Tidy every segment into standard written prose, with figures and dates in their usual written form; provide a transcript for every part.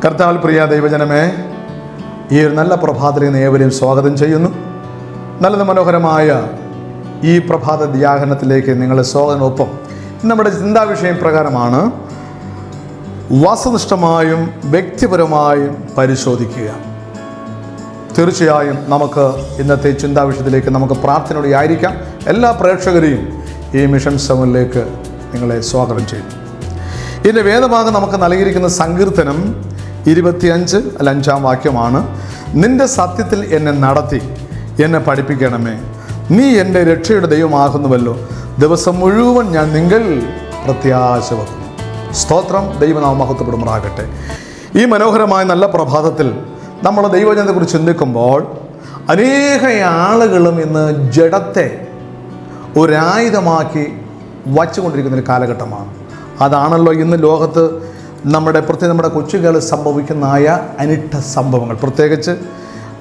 കർത്താവിൽ പ്രിയ ദൈവജനമേ, ഈ ഒരു നല്ല പ്രഭാതത്തിൽ ഏവരെയും സ്വാഗതം ചെയ്യുന്നു. നല്ല മനോഹരമായ ഈ പ്രഭാത ധ്യാനത്തിലേക്ക് നിങ്ങളെ സ്വാഗതമൊപ്പം നമ്മുടെ ചിന്താവിഷയം പ്രകാരമാണ് വസ്തുനിഷ്ഠമായും വ്യക്തിപരമായും പരിശോധിക്കുക. തീർച്ചയായും നമുക്ക് ഇന്നത്തെ ചിന്താവിഷയത്തിലേക്ക് നമുക്ക് പ്രാർത്ഥനയോടെ ആയിരിക്കാം. എല്ലാ പ്രേക്ഷകരെയും ഈ മിഷൻ 7 നിങ്ങളെ സ്വാഗതം ചെയ്യുന്നു. ഇതിൻ്റെ വേദഭാഗം നമുക്ക് നൽകിയിരിക്കുന്ന സങ്കീർത്തനം 25 5-ാം വാക്യമാണ്. നിന്റെ സത്യത്തിൽ എന്നെ നടത്തി എന്നെ പഠിപ്പിക്കണമേ, നീ എൻ്റെ രക്ഷയുടെ ദൈവമാകുന്നുവല്ലോ, ദിവസം മുഴുവൻ ഞാൻ നിങ്ങൾ പ്രത്യാശ വെക്കുന്നു. സ്തോത്രം, ദൈവനാമം മഹത്വപ്പെടുമാറാകട്ടെ. ഈ മനോഹരമായ നല്ല പ്രഭാതത്തിൽ നമ്മൾ ദൈവജനത്തെക്കുറിച്ച് ചിന്തിക്കുമ്പോൾ അനേക ആളുകളും ഇന്ന് ജഡത്തെ ഒരായുധമാക്കി വച്ചുകൊണ്ടിരിക്കുന്നൊരു കാലഘട്ടമാണ്. അതാണല്ലോ ഇന്ന് ലോകത്ത് പ്രത്യേകിച്ച് നമ്മുടെ കൊച്ചുകാലിൽ സംഭവിക്കുന്നതായ അനിഷ്ട സംഭവങ്ങൾ, പ്രത്യേകിച്ച്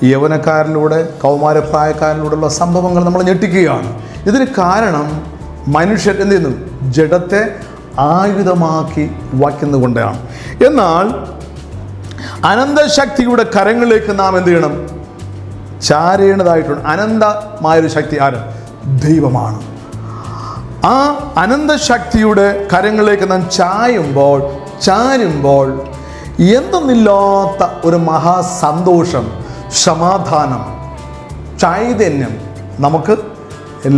യൗവനക്കാരിലൂടെ കൗമാരപ്രായക്കാരിലൂടെയുള്ള സംഭവങ്ങൾ നമ്മൾ ഞെട്ടിക്കുകയാണ്. ഇതിന് കാരണം മനുഷ്യർ എന്ത് ചെയ്യുന്നു? ജഡത്തെ ആയുധമാക്കി വയ്ക്കുന്നതുകൊണ്ടാണ്. എന്നാൽ അനന്തശക്തിയുടെ കരങ്ങളിലേക്ക് നാം എന്ത് ചെയ്യണം? ചാരേണ്ടതായിട്ടുണ്ട്. അനന്തമായൊരു ശക്തി ആര്? ദൈവമാണ്. ആ അനന്തശക്തിയുടെ കരങ്ങളിലേക്ക് നാം ചാരുമ്പോൾ എന്തെന്നില്ലാത്ത ഒരു മഹാസന്തോഷം, സമാധാനം, ചൈതന്യം നമുക്ക്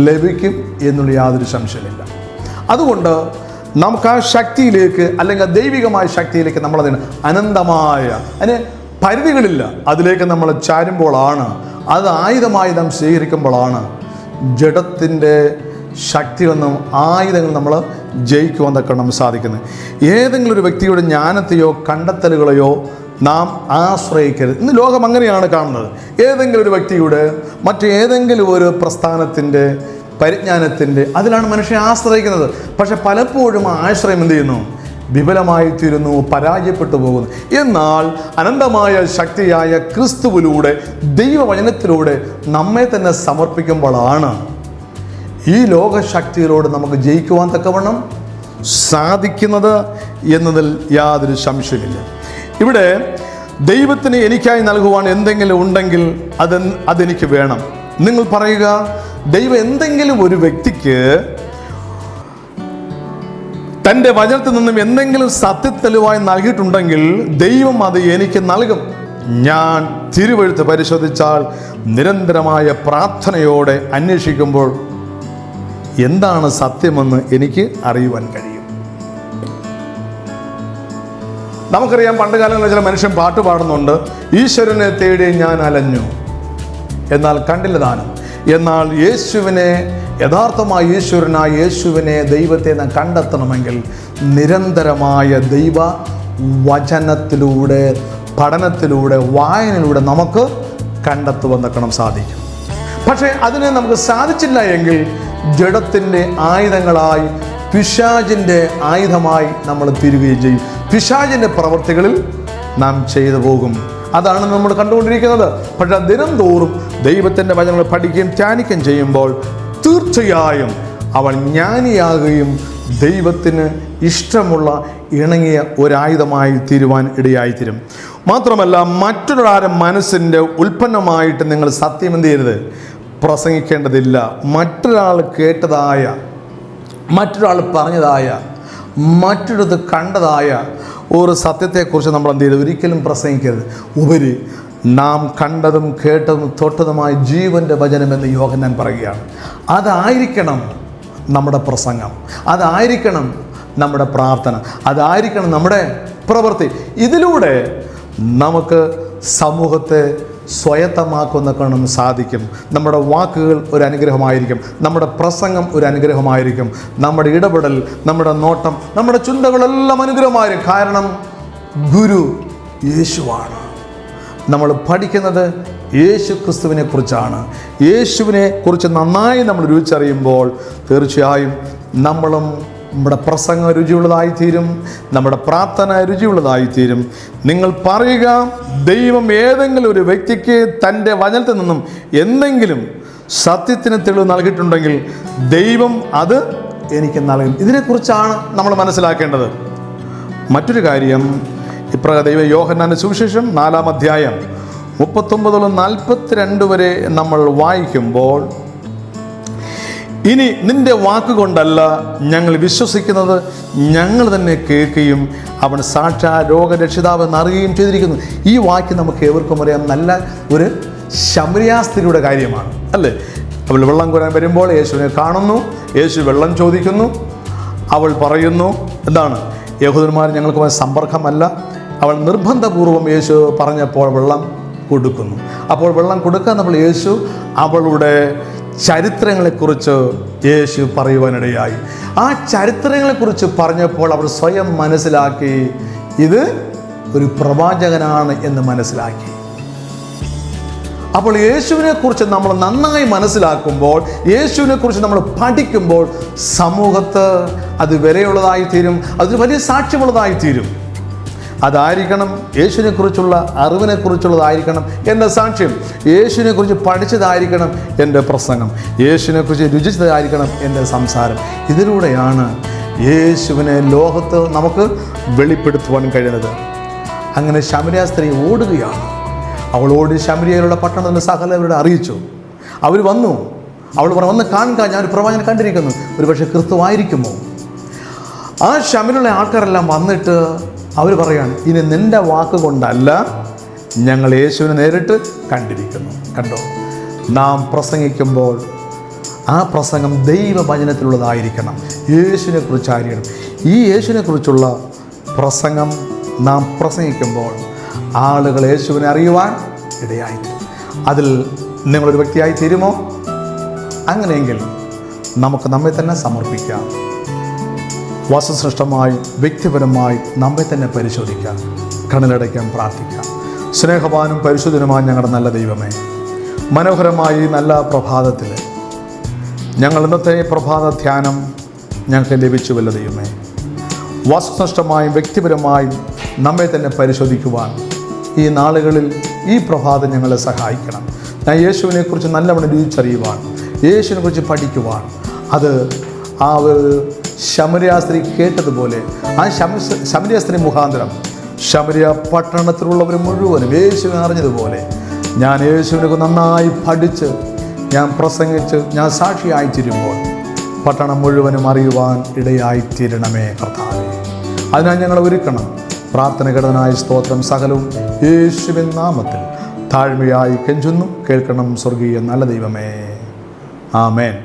ലഭിക്കും എന്നുള്ള യാതൊരു സംശയമില്ല. അതുകൊണ്ട് നമുക്ക് ആ ശക്തിയിലേക്ക്, അല്ലെങ്കിൽ ദൈവികമായ ശക്തിയിലേക്ക് നമ്മളതിന് അനന്തമായ, അതിന് പരിധികളില്ല, അതിലേക്ക് നമ്മൾ ചാരുമ്പോഴാണ്, അത് ആയുധമായി നാം സ്വീകരിക്കുമ്പോഴാണ് ജഡത്തിൻ്റെ ശക്തിയൊന്നും ആയുധങ്ങൾ നമ്മൾ ജയിക്കുവാൻ തക്കണം സാധിക്കുന്നത്. ഏതെങ്കിലും ഒരു വ്യക്തിയുടെ ജ്ഞാനത്തെയോ കണ്ടെത്തലുകളെയോ നാം ആശ്രയിക്കരുത്. ഇന്ന് ലോകം അങ്ങനെയാണ് കാണുന്നത്. ഏതെങ്കിലും ഒരു വ്യക്തിയുടെ, മറ്റേതെങ്കിലും ഒരു പ്രസ്ഥാനത്തിൻ്റെ, പരിജ്ഞാനത്തിൻ്റെ, അതിലാണ് മനുഷ്യനെ ആശ്രയിക്കുന്നത്. പക്ഷെ പലപ്പോഴും ആശ്രയം എന്ത് ചെയ്യുന്നു? വിഫലമായി തീരുന്നു, പരാജയപ്പെട്ടു പോകുന്നു. എന്നാൽ അനന്തമായ ശക്തിയായ ക്രിസ്തുവിലൂടെ, ദൈവവചനത്തിലൂടെ നമ്മെ തന്നെ സമർപ്പിക്കുമ്പോഴാണ് ഈ ലോകശക്തികളോട് നമുക്ക് ജയിക്കുവാൻ തക്കവണ്ണം സാധിക്കുന്നത് എന്നതിൽ യാതൊരു സംശയമില്ല. ഇവിടെ ദൈവത്തിന് എനിക്കായി നൽകുവാൻ എന്തെങ്കിലും ഉണ്ടെങ്കിൽ അതെനിക്ക് വേണം. നിങ്ങൾ പറയുക, ദൈവം എന്തെങ്കിലും ഒരു വ്യക്തിക്ക് തൻ്റെ വചനത്തിൽ നിന്നും എന്തെങ്കിലും സത്യത്തെളിവായി നൽകിയിട്ടുണ്ടെങ്കിൽ ദൈവം അത് എനിക്ക് നൽകും. ഞാൻ തിരുവെഴുത്ത് പരിശോധിച്ചാൽ, നിരന്തരമായ പ്രാർത്ഥനയോടെ അന്വേഷിക്കുമ്പോൾ എന്താണ് സത്യമെന്ന് എനിക്ക് അറിയുവാൻ കഴിയും. നമുക്കറിയാം, പണ്ട് കാലങ്ങളിൽ ചില മനുഷ്യൻ പാട്ട് പാടുന്നുണ്ട്, ഈശ്വരനെ തേടി ഞാൻ അലഞ്ഞു എന്നാൽ കണ്ടില്ല താനും. എന്നാൽ യേശുവിനെ, യഥാർത്ഥമായ ഈശ്വരനായ യേശുവിനെ, ദൈവത്തെ നാം കണ്ടെത്തണമെങ്കിൽ നിരന്തരമായ ദൈവ വചനത്തിലൂടെ, പഠനത്തിലൂടെ, വായനയിലൂടെ നമുക്ക് കണ്ടെത്തുവാൻ തക്കണം സാധിക്കും. പക്ഷേ അതിന് നമുക്ക് സാധിച്ചില്ല എങ്കിൽ ജഡത്തിൻ്റെ ആയുധങ്ങളായി, പിശാചിൻ്റെ ആയുധമായി നമ്മൾ തീരുകയും ചെയ്യും. പിശാചിൻ്റെ പ്രവൃത്തികളിൽ നാം ചെയ്തു പോകും. അതാണ് നമ്മൾ കണ്ടുകൊണ്ടിരിക്കുന്നത്. പക്ഷേ ദിനം തോറും ദൈവത്തിൻ്റെ വചനങ്ങൾ പഠിക്കുകയും ധ്യാനിക്കുകയും ചെയ്യുമ്പോൾ തീർച്ചയായും അവൻ ജ്ഞാനിയാകുകയും ദൈവത്തിന് ഇഷ്ടമുള്ള ഇണങ്ങിയ ഒരായുധമായി തീരുവാൻ ഇടയായിത്തീരും. മാത്രമല്ല, മറ്റൊരാളുടെ മനസ്സിൻ്റെ ഉൽപ്പന്നമായിട്ട് നിങ്ങൾ സത്യം എന്ത് ചെയ്യരുത്? പ്രസംഗിക്കേണ്ടതില്ല. മറ്റൊരാൾ കേട്ടതായ, മറ്റൊരാൾ പറഞ്ഞതായ, മറ്റൊരിടത്ത് കണ്ടതായ ഒരു സത്യത്തെക്കുറിച്ച് നമ്മൾ എന്ത് ചെയ്ത് ഒരിക്കലും പ്രസംഗിക്കരുത്. ഉപരി നാം കണ്ടതും കേട്ടതും തൊട്ടതുമായ ജീവൻ്റെ വചനമെന്ന് യോഹന്നാൻ പറയുകയാണ്. അതായിരിക്കണം നമ്മുടെ പ്രസംഗം, അതായിരിക്കണം നമ്മുടെ പ്രാർത്ഥന, അതായിരിക്കണം നമ്മുടെ പ്രവൃത്തി. ഇതിലൂടെ നമുക്ക് സമൂഹത്തെ സ്വയത്തമാക്കുന്ന കാണാൻ സാധിക്കും. നമ്മുടെ വാക്കുകൾ ഒരു അനുഗ്രഹമായിരിക്കും, നമ്മുടെ പ്രസംഗം ഒരു അനുഗ്രഹമായിരിക്കും, നമ്മുടെ ഇടപെടൽ, നമ്മുടെ നോട്ടം, നമ്മുടെ ചിന്തകളെല്ലാം അനുഗ്രഹമായിരിക്കും. കാരണം ഗുരു യേശുവാണ്. നമ്മൾ പഠിക്കുന്നത് യേശു ക്രിസ്തുവിനെ കുറിച്ചാണ്. യേശുവിനെ കുറിച്ച് നന്നായി നമ്മൾ രുചിച്ചറിയുമ്പോൾ തീർച്ചയായും നമ്മുടെ പ്രസംഗം രുചിയുള്ളതായിത്തീരും, നമ്മുടെ പ്രാർത്ഥന രുചിയുള്ളതായിത്തീരും. നിങ്ങൾ പറയുക, ദൈവം ഏതെങ്കിലും ഒരു വ്യക്തിക്ക് തൻ്റെ വചനത്തിൽ നിന്നും എന്തെങ്കിലും സത്യത്തിന് തെളിവ് നൽകിയിട്ടുണ്ടെങ്കിൽ ദൈവം അത് എനിക്ക് നൽകും. ഇതിനെക്കുറിച്ചാണ് നമ്മൾ മനസ്സിലാക്കേണ്ടത്. മറ്റൊരു കാര്യം, ദൈവം യോഹന്നാന്റെ സുവിശേഷം 4-ാം അധ്യായം 39-42 വരെ നമ്മൾ വായിക്കുമ്പോൾ, ഇനി നിന്റെ വാക്കുകൊണ്ടല്ല ഞങ്ങൾ വിശ്വസിക്കുന്നത്, ഞങ്ങൾ തന്നെ കേൾക്കുകയും അവൻ സാക്ഷാ രോഗരക്ഷിതാവ് എന്നറിയുകയും ചെയ്തിരിക്കുന്നു. ഈ വാക്യം നമുക്ക് ഏവർക്കും അറിയാം, നല്ല ഒരു ശമരിയാസ്ത്രീയുടെ കാര്യമാണ് അല്ലേ. അവൾ വെള്ളം കോരാൻ വരുമ്പോൾ യേശുവിനെ കാണുന്നു, യേശു വെള്ളം ചോദിക്കുന്നു. അവൾ പറയുന്നു എന്താണ്, യഹൂദന്മാർ ഞങ്ങൾക്ക് സമ്പർക്കമല്ല. അവൾ നിർബന്ധപൂർവം യേശു പറഞ്ഞപ്പോൾ വെള്ളം കൊടുക്കുന്നു. അപ്പോൾ വെള്ളം കൊടുക്കാൻ യേശു അവളുടെ ചരിത്രങ്ങളെക്കുറിച്ച് യേശു പറയുവാനിടയായി. ആ ചരിത്രങ്ങളെക്കുറിച്ച് പറഞ്ഞപ്പോൾ അവർ സ്വയം മനസ്സിലാക്കി ഇത് ഒരു പ്രവാചകനാണ് എന്ന് മനസ്സിലാക്കി. അപ്പോൾ യേശുവിനെ കുറിച്ച് നമ്മൾ നന്നായി മനസ്സിലാക്കുമ്പോൾ, യേശുവിനെ കുറിച്ച് നമ്മൾ പഠിക്കുമ്പോൾ സമൂഹത്ത് അത് വിലയുള്ളതായിത്തീരും, അതൊരു വലിയ സാക്ഷ്യമുള്ളതായിത്തീരും. അതായിരിക്കണം യേശുവിനെക്കുറിച്ചുള്ള അറിവിനെക്കുറിച്ചുള്ളതായിരിക്കണം എൻ്റെ സാക്ഷ്യം. യേശുവിനെക്കുറിച്ച് പഠിച്ചതായിരിക്കണം എൻ്റെ പ്രസംഗം. യേശുവിനെക്കുറിച്ച് രുചിച്ചതായിരിക്കണം എൻ്റെ സംസാരം. ഇതിലൂടെയാണ് യേശുവിനെ ലോകത്ത് നമുക്ക് വെളിപ്പെടുത്തുവാൻ കഴിയുന്നത്. അങ്ങനെ ശമരിയ സ്ത്രീ ഓടുകയാണ്. അവൾ ഓടി ശമരിയയിലുള്ള പട്ടണത്തിൻ്റെ സകലവരുടെ അറിയിച്ചു. അവർ വന്നു. അവൾ വന്ന് കാണുക, ഞാൻ ഒരു പ്രവാചകനെ കണ്ടിരിക്കുന്നു, ഒരു പക്ഷേ ക്രിസ്തുവായിരിക്കുമോ. ആ ശമരിയുള്ള ആൾക്കാരെല്ലാം വന്നിട്ട് അവർ പറയാണ്, ഇനി നിൻ്റെ വാക്കുകൊണ്ടല്ല ഞങ്ങൾ യേശുവിനെ നേരിട്ട് കണ്ടിരിക്കുന്നു. കണ്ടോ, നാം പ്രസംഗിക്കുമ്പോൾ ആ പ്രസംഗം ദൈവവചനത്തിലുള്ളതായിരിക്കണം, യേശുവിനെ കുറിച്ചായിരിക്കണം. ഈ യേശുവിനെ കുറിച്ചുള്ള പ്രസംഗം നാം പ്രസംഗിക്കുമ്പോൾ ആളുകൾ യേശുവിനെ അറിയുവാൻ ഇടയായിത്തീരും. അതിൽ നിങ്ങളൊരു വ്യക്തിയായി തീരുമോ? അങ്ങനെയെങ്കിൽ നമുക്ക് നമ്മെ തന്നെ സമർപ്പിക്കാം. വസ്തുനിഷ്ഠമായി വ്യക്തിപരമായി നമ്മെ തന്നെ പരിശോധിക്കാം, കണ്ണിലടയ്ക്കാൻ പ്രാർത്ഥിക്കാം. സ്നേഹവാനും പരിശുദ്ധനുമായ ഞങ്ങളുടെ നല്ല ദൈവമേ, മനോഹരമായി നല്ല പ്രഭാതത്തിൽ ഞങ്ങൾ ഇന്നത്തെ പ്രഭാത ധ്യാനം ഞങ്ങൾക്ക് ലഭിച്ചുവല്ലോ ദൈവമേ. വസ്തുനിഷ്ഠമായും വ്യക്തിപരമായും നമ്മെ തന്നെ പരിശോധിക്കുവാൻ ഈ നാളുകളിൽ ഈ പ്രഭാതം ഞങ്ങളെ സഹായിക്കണം. ഞാൻ യേശുവിനെക്കുറിച്ച് നല്ലവണ്ണം രുചിച്ചറിയുവാൻ, യേശുവിനെക്കുറിച്ച് പഠിക്കുവാൻ, അത് ആ ഒരു ശമരിയ സ്ത്രീ കേട്ടതുപോലെ ആ ശമരിയ സ്ത്രീ മുഖാന്തരം ശമരിയ പട്ടണത്തിലുള്ളവർ മുഴുവനും യേശുവിനെ അറിഞ്ഞതുപോലെ ഞാൻ യേശുവിനെ നന്നായി പഠിച്ച് ഞാൻ പ്രസംഗിച്ച് ഞാൻ സാക്ഷിയായിത്തീരുമ്പോൾ പട്ടണം മുഴുവനും അറിയുവാൻ ഇടയായിത്തീരണമേ കർത്താവേ. അതിനായി ഞങ്ങൾ ഒരുക്കണം. പ്രാർത്ഥനഘടനായ സ്തോത്രം സകലവും യേശുവിൻ നാമത്തിൽ താഴ്മയായി കെഞ്ചുന്നു. കേൾക്കണം സ്വർഗീയ നല്ല ദൈവമേ. ആമേൻ.